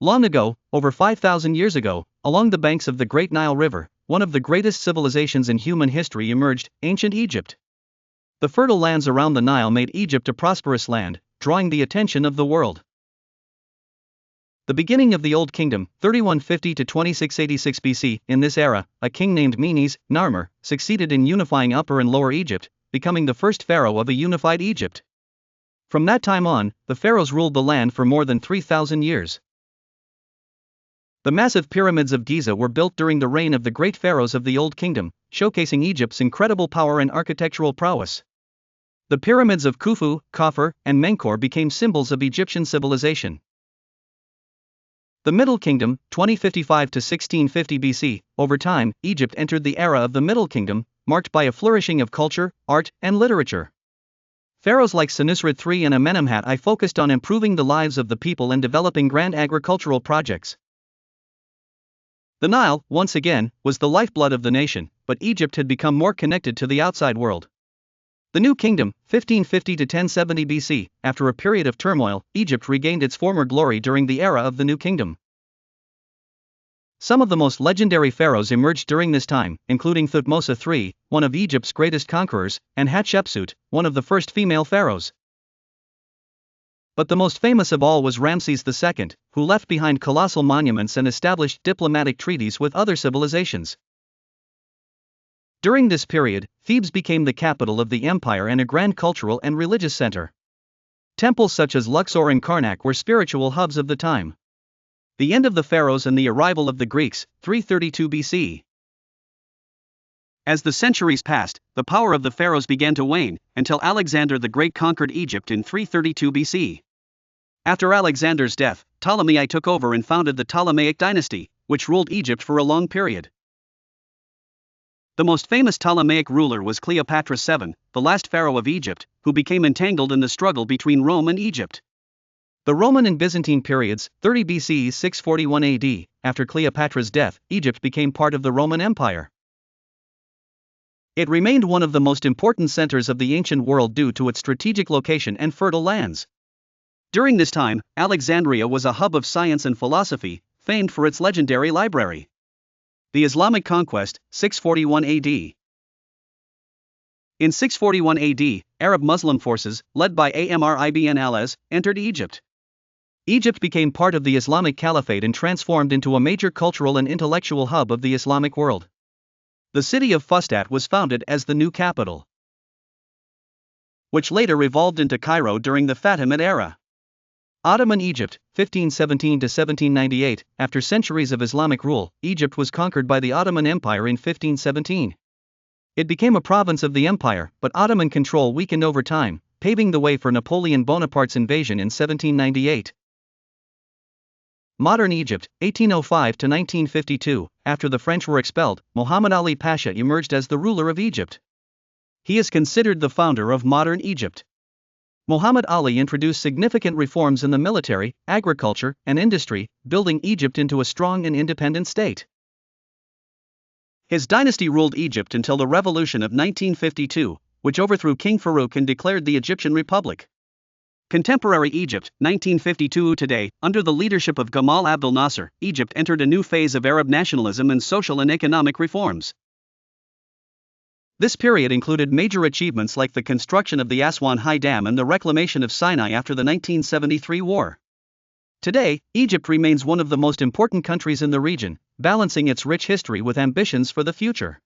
Long ago, over 5,000 years ago, along the banks of the Great Nile River, one of the greatest civilizations in human history emerged, ancient Egypt. The fertile lands around the Nile made Egypt a prosperous land, drawing the attention of the world. The beginning of the Old Kingdom, 3150 to 2686 BC. In this era, a king named Menes, Narmer, succeeded in unifying Upper and Lower Egypt, becoming the first pharaoh of a unified Egypt. From that time on, the pharaohs ruled the land for more than 3,000 years. The massive pyramids of Giza were built during the reign of the great pharaohs of the Old Kingdom, showcasing Egypt's incredible power and architectural prowess. The pyramids of Khufu, Khafre, and Menkaure became symbols of Egyptian civilization. The Middle Kingdom, 2055 to 1650 BC. Over time, Egypt entered the era of the Middle Kingdom, marked by a flourishing of culture, art, and literature. Pharaohs like Senusret III and Amenemhat I focused on improving the lives of the people and developing grand agricultural projects. The Nile, once again, was the lifeblood of the nation, but Egypt had become more connected to the outside world. The New Kingdom, 1550 to 1070 BC. After a period of turmoil, Egypt regained its former glory during the era of the New Kingdom. Some of the most legendary pharaohs emerged during this time, including Thutmose III, one of Egypt's greatest conquerors, and Hatshepsut, one of the first female pharaohs. But the most famous of all was Ramses II, who left behind colossal monuments and established diplomatic treaties with other civilizations. During this period, Thebes became the capital of the empire and a grand cultural and religious center. Temples such as Luxor and Karnak were spiritual hubs of the time. The end of the pharaohs and the arrival of the Greeks, 332 BC. As the centuries passed, the power of the pharaohs began to wane, until Alexander the Great conquered Egypt in 332 BC. After Alexander's death, Ptolemy I took over and founded the Ptolemaic dynasty, which ruled Egypt for a long period. The most famous Ptolemaic ruler was Cleopatra VII, the last pharaoh of Egypt, who became entangled in the struggle between Rome and Egypt. The Roman and Byzantine periods, 30 BC 641 AD, after Cleopatra's death, Egypt became part of the Roman Empire. It remained one of the most important centers of the ancient world due to its strategic location and fertile lands. During this time, Alexandria was a hub of science and philosophy, famed for its legendary library. The Islamic conquest, 641 AD. In 641 AD, Arab Muslim forces, led by Amr ibn al-As, entered Egypt. Egypt became part of the Islamic Caliphate and transformed into a major cultural and intellectual hub of the Islamic world. The city of Fustat was founded as the new capital, which later evolved into Cairo during the Fatimid era. Ottoman Egypt, 1517 to 1798. After centuries of Islamic rule, Egypt was conquered by the Ottoman Empire in 1517. It became a province of the empire, but Ottoman control weakened over time, paving the way for Napoleon Bonaparte's invasion in 1798. Modern Egypt, 1805 to 1952. After the French were expelled, Muhammad Ali Pasha emerged as the ruler of Egypt. He is considered the founder of modern Egypt. Muhammad Ali introduced significant reforms in the military, agriculture, and industry, building Egypt into a strong and independent state. His dynasty ruled Egypt until the Revolution of 1952, which overthrew King Farouk and declared the Egyptian Republic. Contemporary Egypt, 1952. Today, under the leadership of Gamal Abdel Nasser, Egypt entered a new phase of Arab nationalism and social and economic reforms. This period included major achievements like the construction of the Aswan High Dam and the reclamation of Sinai after the 1973 war. Today, Egypt remains one of the most important countries in the region, balancing its rich history with ambitions for the future.